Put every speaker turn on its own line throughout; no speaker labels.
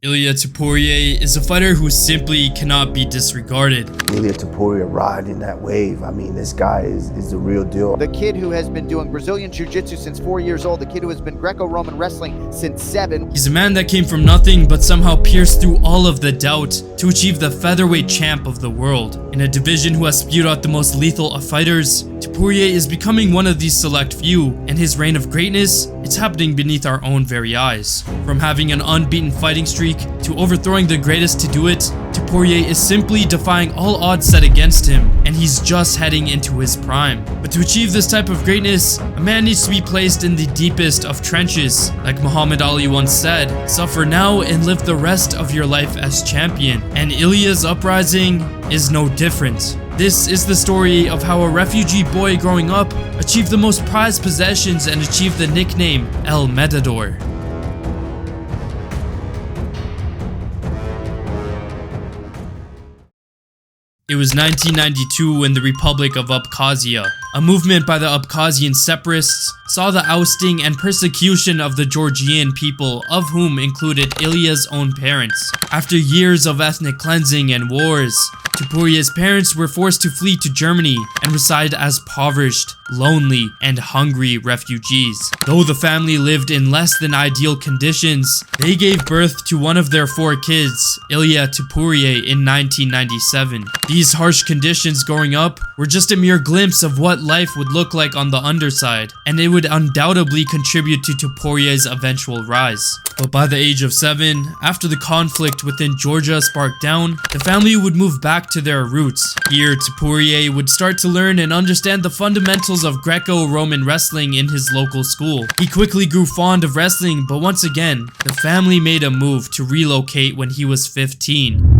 Ilia Topuria is a fighter who simply cannot be disregarded.
Ilia Topuria riding that wave. I mean, this guy is the real deal.
The kid who has been doing Brazilian Jiu-Jitsu since 4 years old, the kid who has been Greco-Roman wrestling since 7.
He's a man that came from nothing but somehow pierced through all of the doubt to achieve the featherweight champ of the world. In a division who has spewed out the most lethal of fighters, Topuria is becoming one of these select few, and his reign of greatness, it's happening beneath our own very eyes. From having an unbeaten fighting streak to overthrowing the greatest to do it, Topuria is simply defying all odds set against him, and he's just heading into his prime. But to achieve this type of greatness, a man needs to be placed in the deepest of trenches. Like Muhammad Ali once said, suffer now and live the rest of your life as champion. And Ilia's uprising is no different. This is the story of how a refugee boy growing up achieved the most prized possessions and achieved the nickname El Matador. It was 1992 in the Republic of Abkhazia. A movement by the Abkhazian separatists saw the ousting and persecution of the Georgian people, of whom included Ilia's own parents. After years of ethnic cleansing and wars, Topuria's parents were forced to flee to Germany and reside as impoverished, lonely, and hungry refugees. Though the family lived in less than ideal conditions, they gave birth to one of their 4 kids, Ilia Topuria, in 1997. These harsh conditions growing up were just a mere glimpse of what life would look like on the underside, and it would undoubtedly contribute to Topuria's eventual rise. But by the age of 7, after the conflict within Georgia sparked down, the family would move back to their roots. Here, Topuria would start to learn and understand the fundamentals of Greco-Roman wrestling in his local school. He quickly grew fond of wrestling, but once again, the family made a move to relocate when he was 15.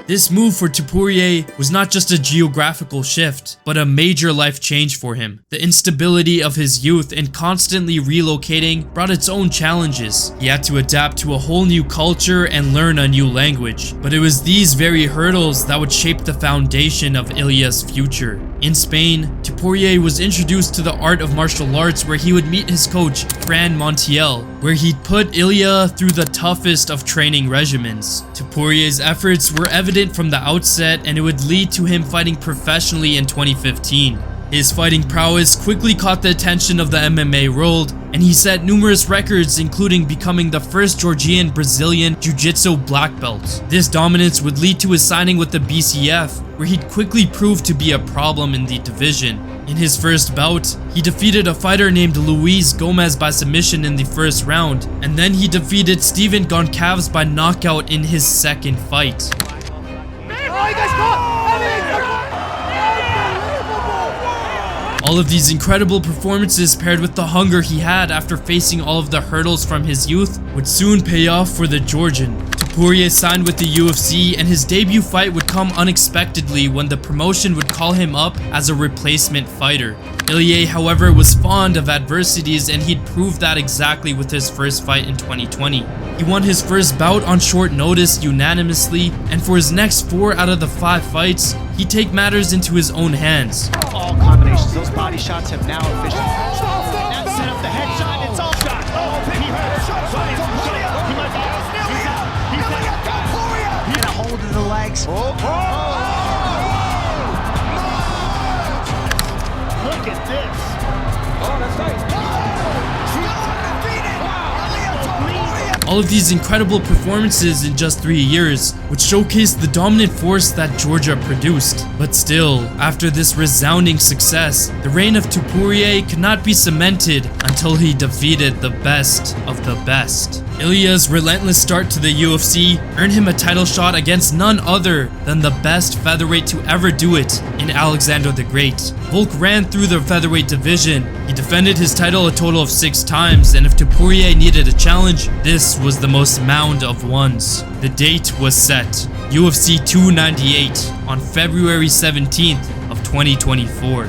This move for Topuria was not just a geographical shift, but a major life change for him. The instability of his youth and constantly relocating brought its own challenges. He had to adapt to a whole new culture and learn a new language. But it was these very hurdles that would shape the foundation of Ilia's future. In Spain, Topuria was introduced to the art of martial arts, where he would meet his coach, Fran Montiel, where he'd put Ilia through the toughest of training regimens. Topuria's efforts were evident from the outset, and it would lead to him fighting professionally in 2015. His fighting prowess quickly caught the attention of the MMA world, and he set numerous records, including becoming the first Georgian Brazilian Jiu-Jitsu black belt. This dominance would lead to his signing with the BCF, where he'd quickly prove to be a problem in the division. In his first bout, he defeated a fighter named Luis Gomez by submission in the first round, and then he defeated Steven Goncalves by knockout in his second fight. All of these incredible performances, paired with the hunger he had after facing all of the hurdles from his youth, would soon pay off for the Georgian. Topuria signed with the UFC, and his debut fight would come unexpectedly when the promotion would call him up as a replacement fighter. Ilia, however, was fond of adversities, and he'd proved that exactly with his first fight in 2020. He won his first bout on short notice unanimously, and for his next 4 out of the 5 fights, he'd take matters into his own hands.
All combinations, those body shots have now officially set up the headshot. It's all shot. He had a hold of the legs. Look at this. Oh, that's nice.
All of these incredible performances in just 3 years would showcase the dominant force that Georgia produced. But still, after this resounding success, the reign of Topuria could not be cemented until he defeated the best of the best. Ilia's relentless start to the UFC earned him a title shot against none other than the best featherweight to ever do it in Alexander the Great. Volk ran through the featherweight division. He defended his title a total of 6 times, and if Topuria needed a challenge, this was the most mound of ones. The date was set, UFC 298 on February 17th of 2024.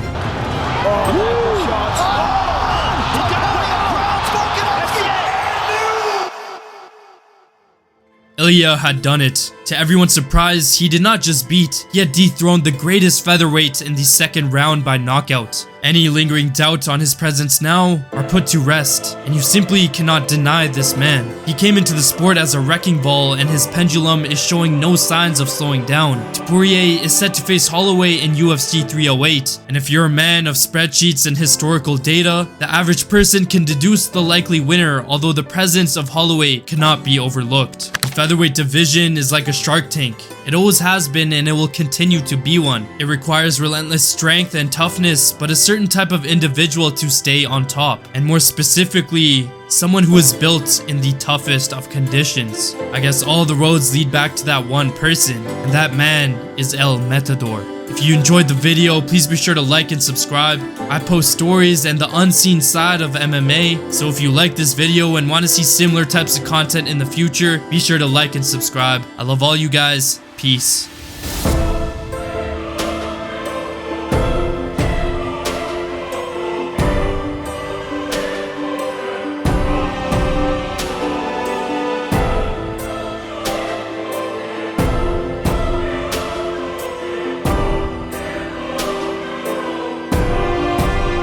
Ilia had done it. To everyone's surprise, he did not just beat, he had dethroned the greatest featherweight in the second round by knockout. Any lingering doubt on his presence now are put to rest, and you simply cannot deny this man. He came into the sport as a wrecking ball, and his pendulum is showing no signs of slowing down. Topuria is set to face Holloway in UFC 308, and if you're a man of spreadsheets and historical data, the average person can deduce the likely winner, although the presence of Holloway cannot be overlooked. The featherweight division is like a shark tank. It always has been, and it will continue to be one. It requires relentless strength and toughness, but a certain type of individual to stay on top, and more specifically, someone who is built in the toughest of conditions. I guess all the roads lead back to that one person, and that man is El Matador. If you enjoyed the video, please be sure to like and subscribe. I post stories and the unseen side of MMA, so if you like this video and want to see similar types of content in the future, be sure to like and subscribe. I love all you guys. Peace.